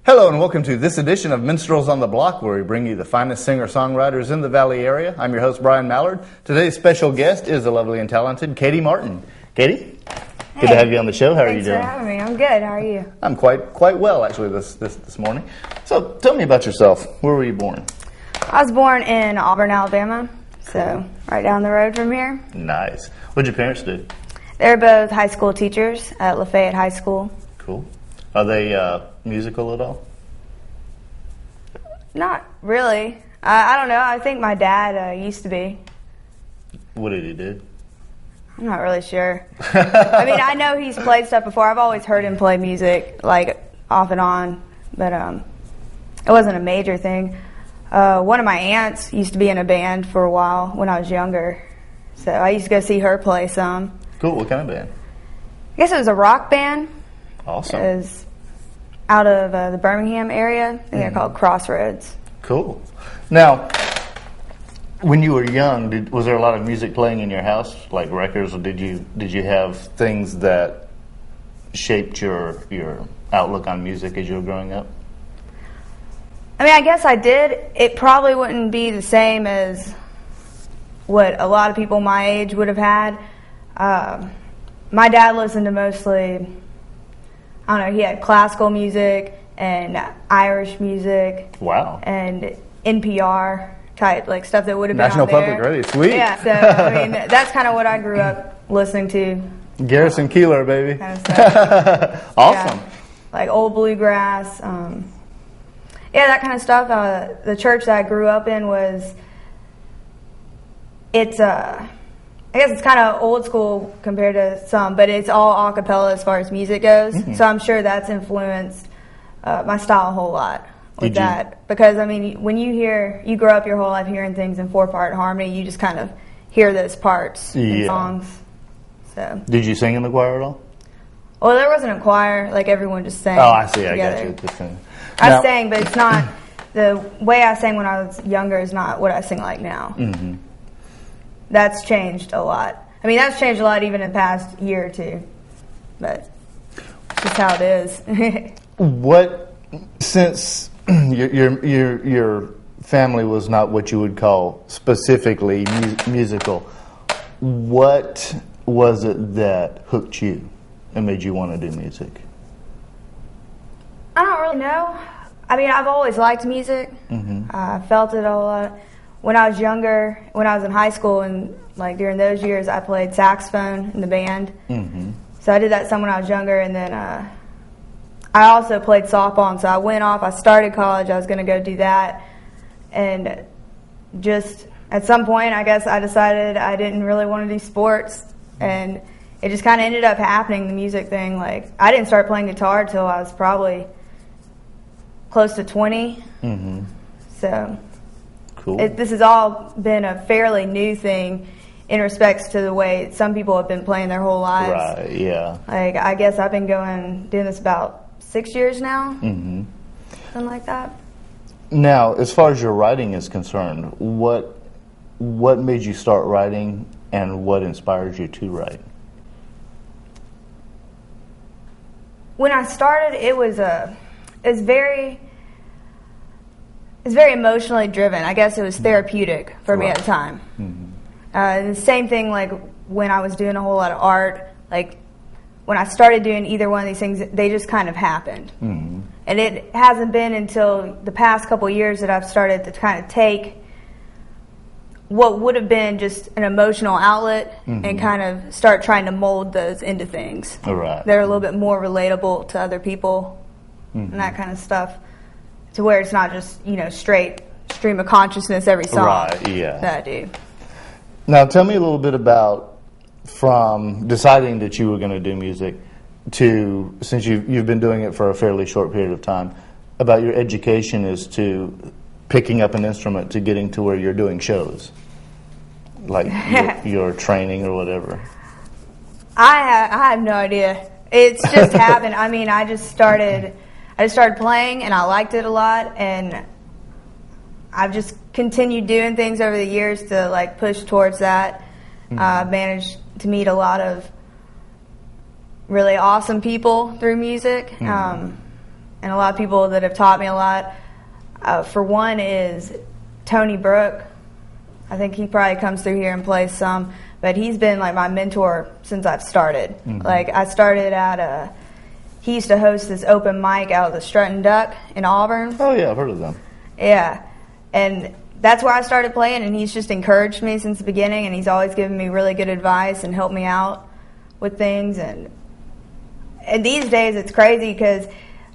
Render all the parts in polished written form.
Hello and welcome to this edition of Minstrels on the Block, where we bring you the finest singer-songwriters in the Valley area. I'm your host, Brian Mallard. Today's special guest is the lovely and talented Katie Martin. Katie, good to have you on the show. How are you doing? Thanks for having me. I'm good. How are you? I'm quite well, actually, this morning. So tell me about yourself. Where were you born? I was born in Auburn, Alabama, so right down the road from here. Nice. What did your parents do? They're both high school teachers at Lafayette High School. Cool. Are they musical at all? Not really. I don't know. I think my dad used to be. What did he do? I'm not really sure. I mean, I know he's played stuff before. I've always heard him play music, like, off and on, but it wasn't a major thing. One of my aunts used to be in a band for a while when I was younger, so I used to go see her play some. Cool. What kind of band? I guess it was a rock band. Awesome. It was out of the Birmingham area. I think they're called Crossroads. Cool. Now, when you were young, was there a lot of music playing in your house, like records, or did you have things that shaped your outlook on music as you were growing up? I mean, I guess I did. It probably wouldn't be the same as what a lot of people my age would have had. My dad listened to mostly, I don't know, he had classical music and Irish music. Wow. And NPR type, like stuff that would have been National on there. Public Radio, sweet. Yeah, so I mean, that's kind of what I grew up listening to. Garrison Keillor, baby. Kind of stuff. Awesome. Yeah, like old bluegrass. Yeah, that kind of stuff. The church that I grew up in I guess it's kind of old school compared to some, but it's all a cappella as far as music goes. Mm-hmm. So I'm sure that's influenced my style a whole lot with that. Because, I mean, when you grow up your whole life hearing things in 4-part harmony, you just kind of hear those parts in songs. So. Did you sing in the choir at all? Well, there wasn't a choir. Like, everyone just sang. Oh, I see. Together. I got you. I sang, but it's not, the way I sang when I was younger is not what I sing like now. Mm-hmm. That's changed a lot. I mean, that's changed a lot even in the past year or two. But it's just how it is. Since your family was not what you would call specifically musical, what was it that hooked you and made you want to do music? I don't really know. I mean, I've always liked music. Mm-hmm. I felt it a lot. When I was younger, when I was in high school, and like during those years, I played saxophone in the band. Mm-hmm. So I did that some when I was younger, and then I also played softball. And so I went off. I started college. I was going to go do that, and just at some point, I guess I decided I didn't really want to do sports, and it just kind of ended up happening. The music thing, like I didn't start playing guitar until I was probably close to 20. Mm-hmm. So. Cool. This has all been a fairly new thing in respects to the way some people have been playing their whole lives. Right, yeah. Like, I guess I've been doing this about 6 years now. Mm-hmm. Something like that. Now, as far as your writing is concerned, what made you start writing and what inspired you to write? When I started, it was very emotionally driven. I guess it was therapeutic for me at the time. Mm-hmm. The same thing like when I was doing a whole lot of art, like when I started doing either one of these things, they just kind of happened. Mm-hmm. And it hasn't been until the past couple of years that I've started to kind of take what would have been just an emotional outlet and kind of start trying to mold those into things that are a little bit more relatable to other people and that kind of stuff. To where it's not just, straight stream of consciousness every song that I do. Now, tell me a little bit about from deciding that you were going to do music to, since you've been doing it for a fairly short period of time, about your education as to picking up an instrument to getting to where you're doing shows, like your training or whatever. I have no idea. It's just happened. I mean, I just started playing, and I liked it a lot, and I've just continued doing things over the years to like push towards that. I've managed to meet a lot of really awesome people through music, and and a lot of people that have taught me a lot. For one is Tony Brook. I think he probably comes through here and plays some, but he's been like my mentor since I've started. Mm-hmm. Like I started at he used to host this open mic out of the Strut and Duck in Auburn. Oh yeah, I've heard of them. Yeah, and that's where I started playing, and he's just encouraged me since the beginning, and he's always given me really good advice and helped me out with things. And these days it's crazy because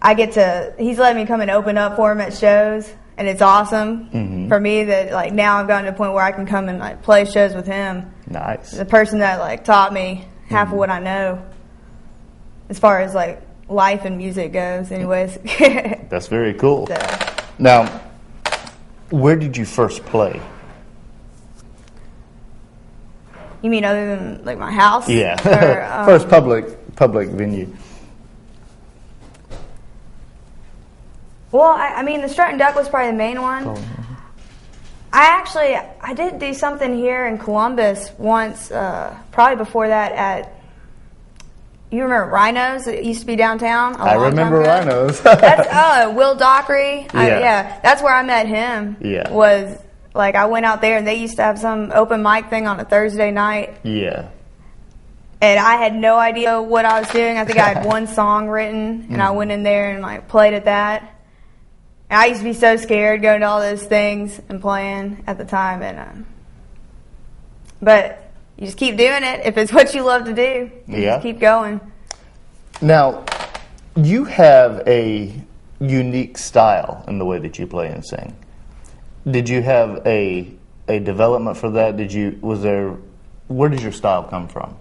he's letting me come and open up for him at shows, and it's awesome for me that like now I've gotten to a point where I can come and like play shows with him. Nice. The person that like taught me half of what I know as far as like life and music goes anyways. That's very cool. So. Now, where did you first play? You mean other than like my house? Yeah. Or, first public venue. Well, I mean, the Strut and Duck was probably the main one. Oh. I did do something here in Columbus once, probably before that you remember Rhinos? It used to be downtown. I remember Rhinos. That's Will Dockery. Yeah. That's where I met him. Yeah. Was like I went out there and they used to have some open mic thing on a Thursday night. Yeah. And I had no idea what I was doing. I think I had one song written, and I went in there and like played at that. And I used to be so scared going to all those things and playing at the time, but you just keep doing it if it's what you love to do. You just keep going. Now, you have a unique style in the way that you play and sing. Did you have a development for that? Where did your style come from?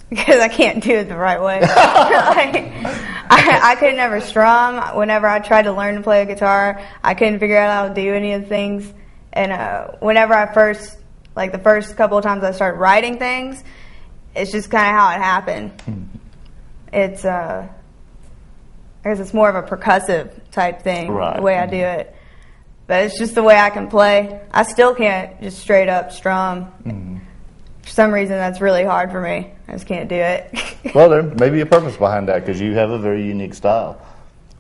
Because I can't do it the right way. I could never strum. Whenever I tried to learn to play a guitar, I couldn't figure out how to do any of the things. And whenever the first couple of times I started writing things, it's just kind of how it happened. It's, I guess it's more of a percussive type thing, right. The way I do it. But it's just the way I can play. I still can't just straight up strum. For some reason, that's really hard for me. I just can't do it. Well, there may be a purpose behind that because you have a very unique style.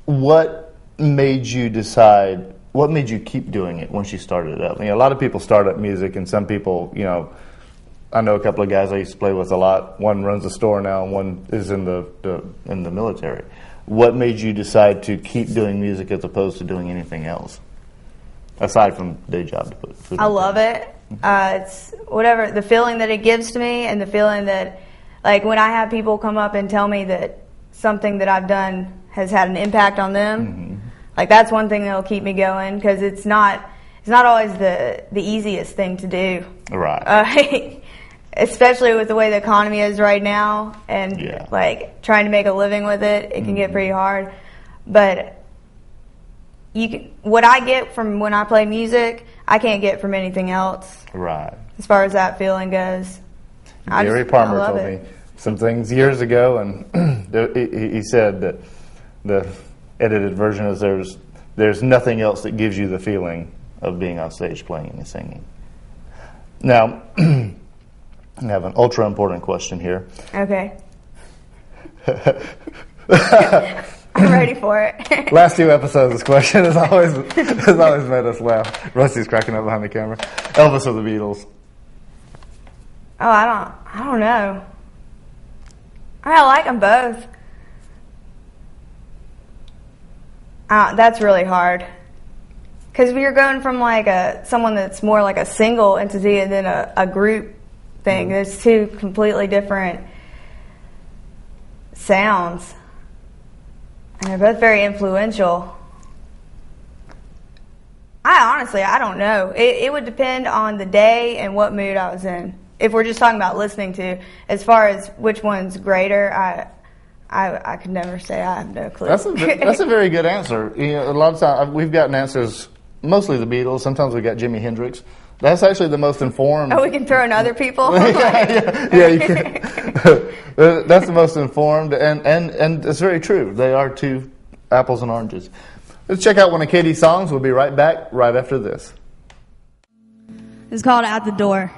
What made you keep doing it once you started it up? I mean, a lot of people start up music, and some people, I know a couple of guys I used to play with a lot. One runs a store now, and one is in the military. What made you decide to keep doing music as opposed to doing anything else, aside from day job to put food? I love it. It's whatever the feeling that it gives to me, and the feeling that, like, when I have people come up and tell me that something that I've done has had an impact on them, like that's one thing that'll keep me going because it's not always the easiest thing to do. Right. Especially with the way the economy is right now, and like trying to make a living with it, it can get pretty hard. But what I get from when I play music, I can't get from anything else. Right. As far as that feeling goes. Gary Palmer told me some things years ago, and he said that the edited version is there's nothing else that gives you the feeling of being on stage playing and singing. Now, I have an ultra important question here. Okay. I'm ready for it. Last 2 episodes, this question has always made us laugh. Rusty's cracking up behind the camera. Elvis or the Beatles? Oh, I don't know. I like them both. That's really hard. Because you're going from like someone that's more like a single entity and then a group thing. There's 2 completely different sounds. And they're both very influential. I don't know. It would depend on the day and what mood I was in. If we're just talking about listening to, as far as which one's greater, I could never say. I have no clue. That's a very good answer. A lot of times we've gotten answers, mostly the Beatles. Sometimes we got Jimi Hendrix. That's actually the most informed. Oh, we can throw in other people? yeah, you can. That's the most informed, and it's very true. They are 2 apples and oranges. Let's check out one of Katie's songs. We'll be right back right after this. It's called At the Door.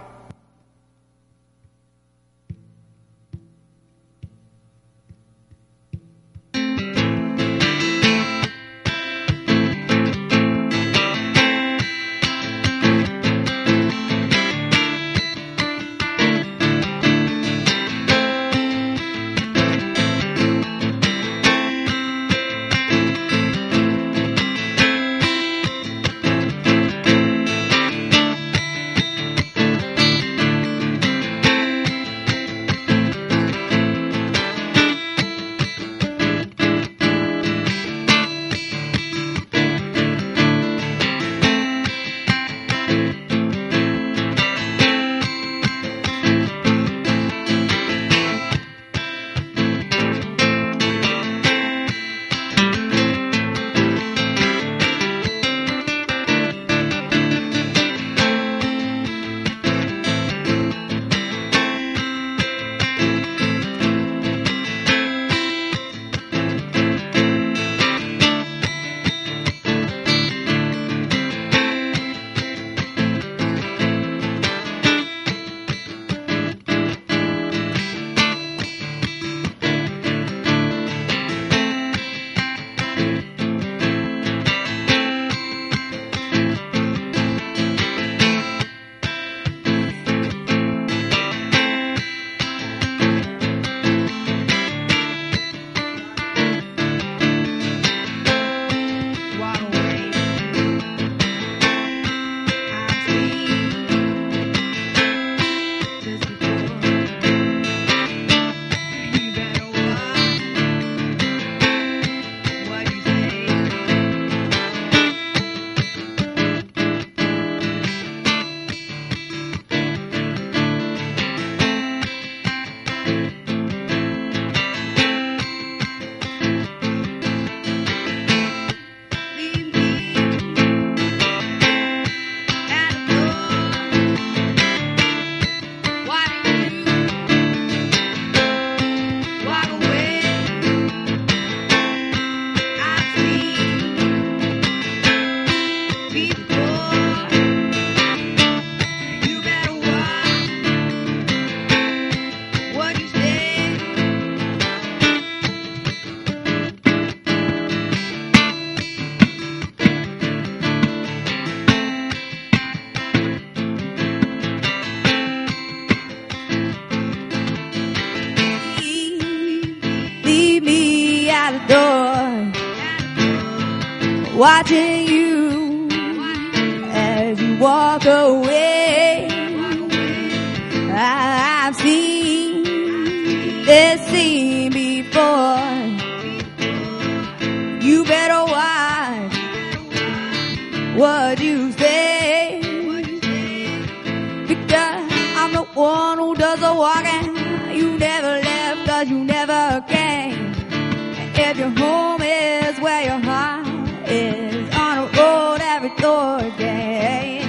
watching you as you walk away. I've seen this scene before. You better watch what you say, because I'm the one who does the walking. You never left 'cause you never came. If your home is where your heart is, on a road every Thursday.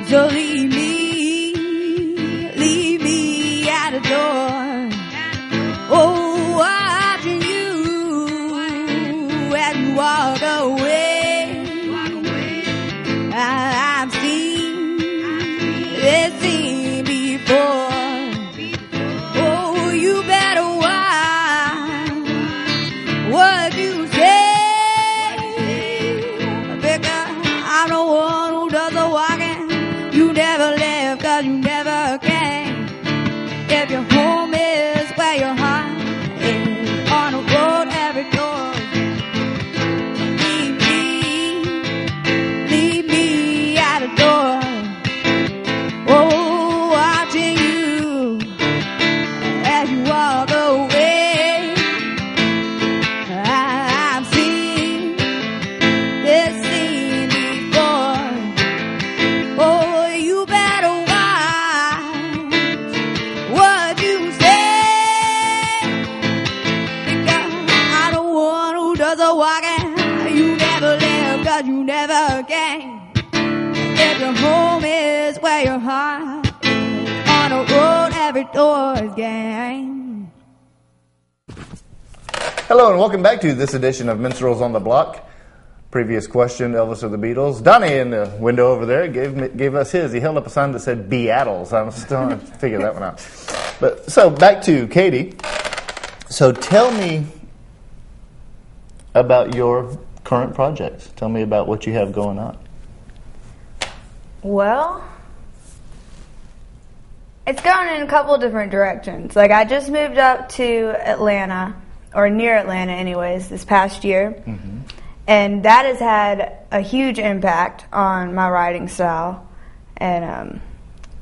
So leave me at the door. Oh, watching you as you walk away. I've seen this scene before. Oh, you better watch what you say, because I'm the one who does the walking. You never left 'cause you never came. If your home is where your heart is, on the road every door. Leave me at the door. Oh, watching you as you walk away. I've seen this scene before. Oh, you better watch what you say, because I'm the one who does the walking. You never left 'cause you never came. If your home is where your heart is, on the road every door's game. Hello and welcome back to this edition of Minstrels on the Block. Previous question, Elvis or the Beatles. Donnie in the window over there gave us his. He held up a sign that said Beatles. I'm still trying to figure that one out. But so back to Katie. So tell me about your current projects. Tell me about what you have going on. Well, it's going in a couple of different directions. Like, I just moved up to Atlanta, or near Atlanta anyways, this past year. Mm-hmm. And that has had a huge impact on my writing style. And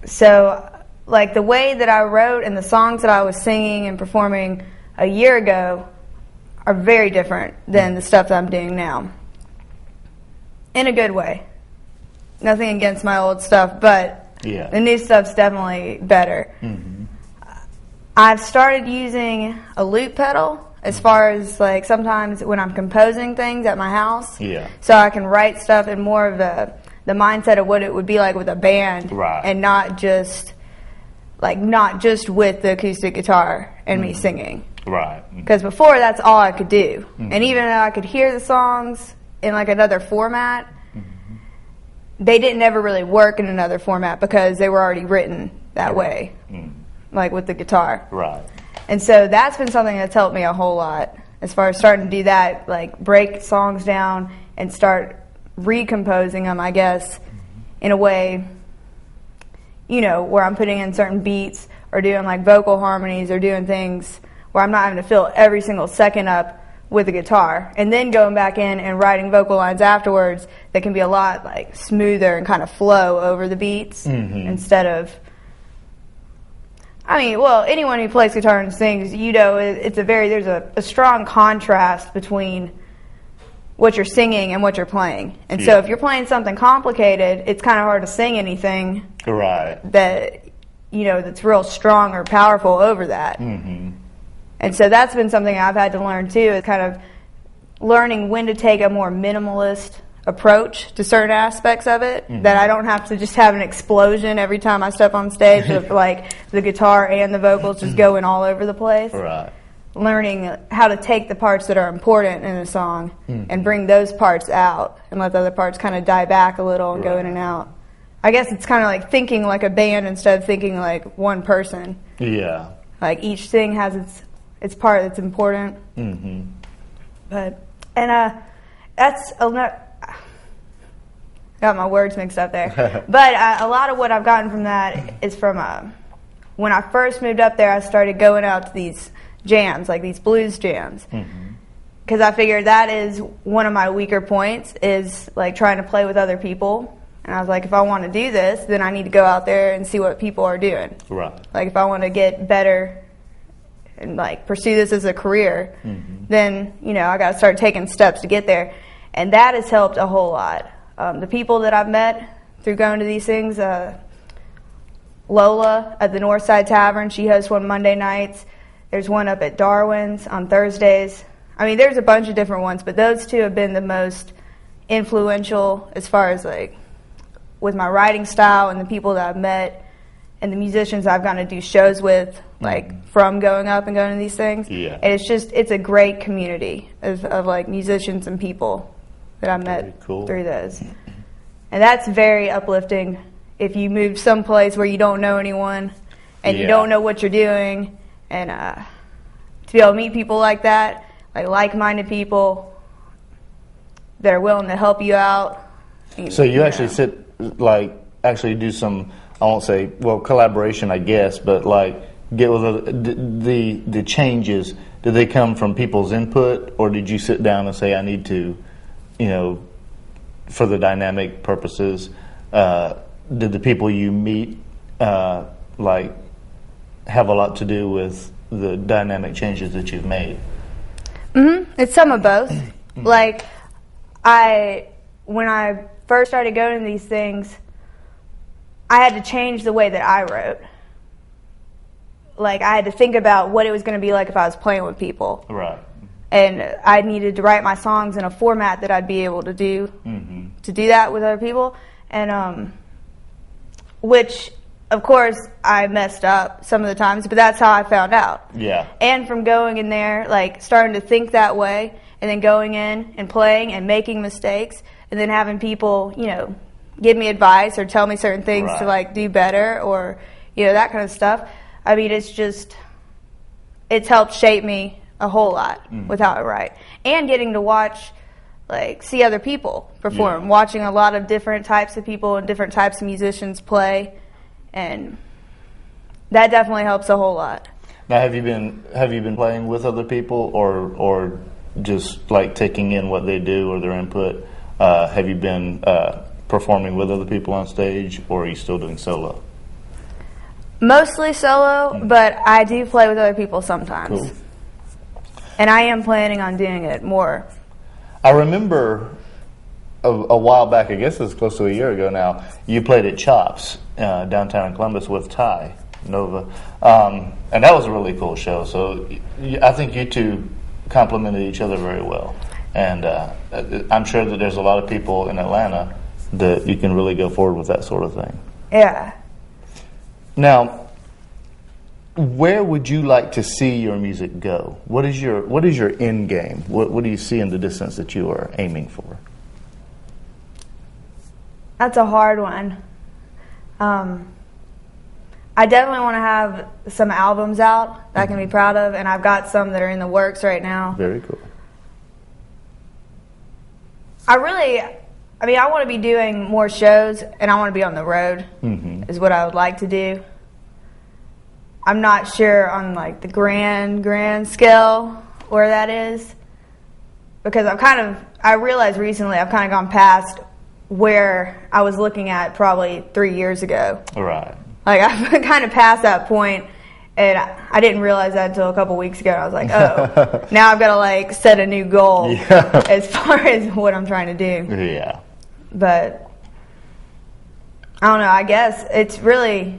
so, like, the way that I wrote and the songs that I was singing and performing a year ago are very different than the stuff that I'm doing now. In a good way. Nothing against my old stuff, but yeah, the new stuff's definitely better. Mm-hmm. I've started using a loop pedal as far as, like, sometimes when I'm composing things at my house. Yeah. So I can write stuff in more of the mindset of what it would be like with a band. Right. And not just with the acoustic guitar and me singing. Right. Because before, that's all I could do. Mm-hmm. And even though I could hear the songs in, like, another format, they didn't ever really work in another format because they were already written that way, like with the guitar. Right. And so that's been something that's helped me a whole lot as far as starting to do that, like break songs down and start recomposing them, I guess, in a way, you know, where I'm putting in certain beats or doing like vocal harmonies or doing things where I'm not having to fill every single second up with the guitar, and then going back in and writing vocal lines afterwards that can be a lot like smoother and kind of flow over the beats instead of, I mean, well, anyone who plays guitar and sings, you know, there's a strong contrast between what you're singing and what you're playing. And so if you're playing something complicated, it's kind of hard to sing anything that, you know, that's real strong or powerful over that. And so that's been something I've had to learn too, is kind of learning when to take a more minimalist approach to certain aspects of it, that I don't have to just have an explosion every time I step on stage of like the guitar and the vocals just going all over the place. Right. Learning how to take the parts that are important in a song and bring those parts out and let the other parts kind of die back a little and go in and out. I guess it's kind of like thinking like a band instead of thinking like one person. Yeah. Like each thing has its part that's important. But that's got my words mixed up there. But a lot of what I've gotten from that is from when I first moved up there. I started going out to these jams, like these blues jams, because I figured that is one of my weaker points, is like trying to play with other people. And I was like, if I want to do this, then I need to go out there and see what people are doing. Right. Like if I want to get better and like pursue this as a career, then I got to start taking steps to get there, and that has helped a whole lot. The people that I've met through going to these things, Lola at the Northside Tavern, she hosts one Monday nights. There's one up at Darwin's on Thursdays. I mean, there's a bunch of different ones, but those two have been the most influential as far as like with my writing style and the people that I've met and the musicians I've gotten to do shows with, like from going up and going to these things. Yeah. And it's a great community of like musicians and people that I met through those. And that's very uplifting if you move someplace where you don't know anyone and you don't know what you're doing, and to be able to meet people like that, like like-minded people that are willing to help you out. So you actually actually do some, I won't say, collaboration, I guess, but like get with the changes. Did they come from people's input, or did you sit down and say, I need to, for the dynamic purposes, did the people you meet like have a lot to do with the dynamic changes that you've made? It's some of both. Like when I first started going to these things, I had to change the way that I wrote. Like I had to think about what it was going to be like if I was playing with people. Right. And I needed to write my songs in a format that I'd be able to do that with other people. And which, of course, I messed up some of the times, but that's how I found out. Yeah. And from going in there, like starting to think that way, and then going in and playing and making mistakes, and then having people, give me advice or tell me certain things to like do better, or that kind of stuff. I mean, it's helped shape me a whole lot with how I write, and getting to see other people perform, watching a lot of different types of people and different types of musicians play, and that definitely helps a whole lot. Now, have you been playing with other people, or just like taking in what they do or their input? Have you been performing with other people on stage, or are you still doing solo? Mostly solo, but I do play with other people sometimes. Cool. And I am planning on doing it more. I remember a while back, I guess it was close to a year ago now, you played at Chops downtown in Columbus with Ty Nova. And that was a really cool show. So I think you two complemented each other very well. And I'm sure that there's a lot of people in Atlanta that you can really go forward with that sort of thing. Yeah. Now, where would you like to see your music go? What is your end game? What do you see in the distance that you are aiming for? That's a hard one. I definitely want to have some albums out that I can be proud of, and I've got some that are in the works right now. Very cool. I want to be doing more shows, and I want to be on the road, is what I would like to do. I'm not sure on like the grand scale where that is, because I realized recently I've kind of gone past where I was looking at probably 3 years ago. Right. Like I've kind of past that point, and I didn't realize that until a couple weeks ago. I was like, oh, now I've got to like set a new goal as far as what I'm trying to do. Yeah. But I don't know. I guess it's really,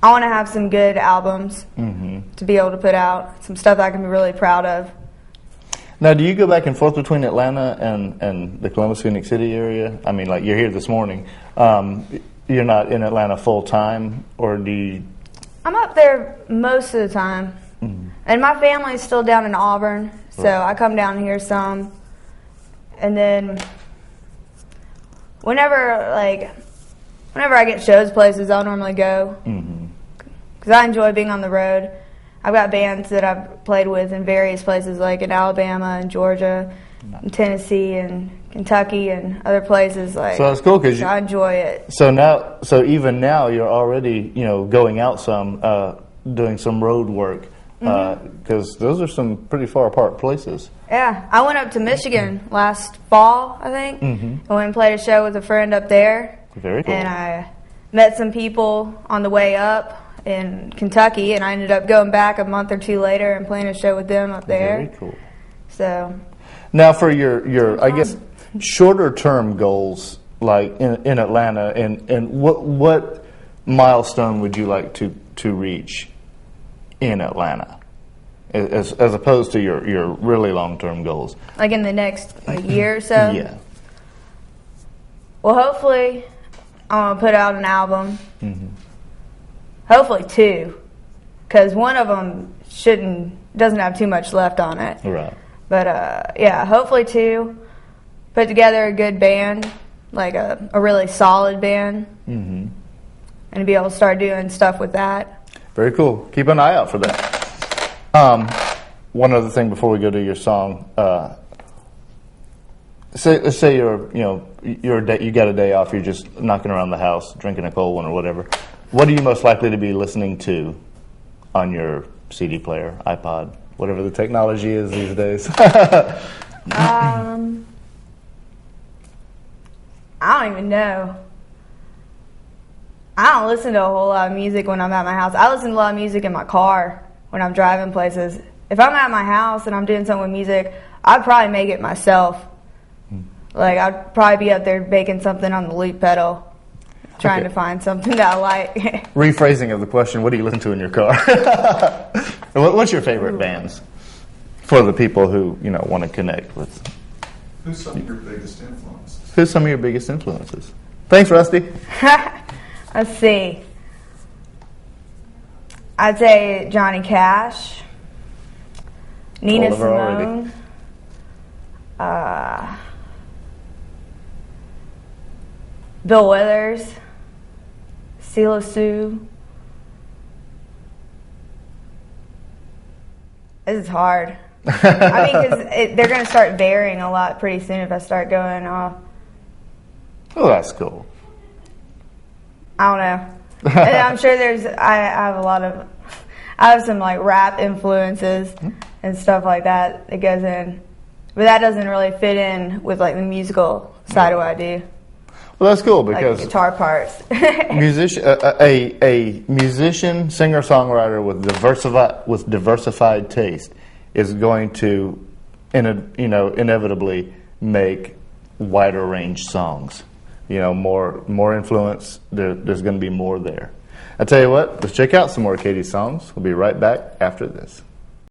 I want to have some good albums to be able to put out, some stuff that I can be really proud of. Now, do you go back and forth between Atlanta and the Columbus, Phoenix City area? I mean, like, you're here this morning. You're not in Atlanta full time, or do you? I'm up there most of the time. Mm-hmm. And my family's still down in Auburn, so I come down here some. And then whenever I get shows places, I'll normally go. Because I enjoy being on the road. I've got bands that I've played with in various places, like in Alabama and Georgia, and Tennessee and Kentucky and other places. Like, so that's cool because I enjoy it. So even now, you're already going out some, doing some road work, because those are some pretty far apart places. Yeah, I went up to Michigan last fall, I think. I went and played a show with a friend up there. Very cool. And I met some people on the way up in Kentucky, and I ended up going back a month or two later and playing a show with them up there. Very cool. So now for your I guess shorter term goals, like in Atlanta, and what milestone would you like to reach in Atlanta, as opposed to your really long term goals? Like in the next year or so. Yeah. Well, hopefully, I'm gonna put out an album. Hopefully 2, because one of them doesn't have too much left on it. Right. But yeah, hopefully 2. Put together a good band, like a really solid band, and be able to start doing stuff with that. Very cool. Keep an eye out for that. One other thing before we go to your song. Let's say you got a day off. You're just knocking around the house, drinking a cold one or whatever. What are you most likely to be listening to on your CD player, iPod, whatever the technology is these days? I don't even know. I don't listen to a whole lot of music when I'm at my house. I listen to a lot of music in my car when I'm driving places. If I'm at my house and I'm doing something with music, I'd probably make it myself. Like, I'd probably be up there baking something on the loop pedal, trying to find something that I like. Rephrasing of the question, what do you listen to in your car? What's your favorite bands for the people who want to connect with? Who's some of your biggest influences? Who's some of your biggest influences? Thanks, Rusty. Let's see. I'd say Johnny Cash, Nina Simone, Bill Withers, Sheila Sue. This is hard. I mean, because they're going to start varying a lot pretty soon if I start going off. Oh, that's cool. I don't know. And I'm sure I have some like rap influences and stuff like that goes in. But that doesn't really fit in with like the musical side of what I do. Well, that's cool because like guitar parts. a musician, singer-songwriter with diversified taste is going to, inevitably make wider range songs. More influence. There's going to be more there. I tell you what, let's check out some more of Katie's songs. We'll be right back after this.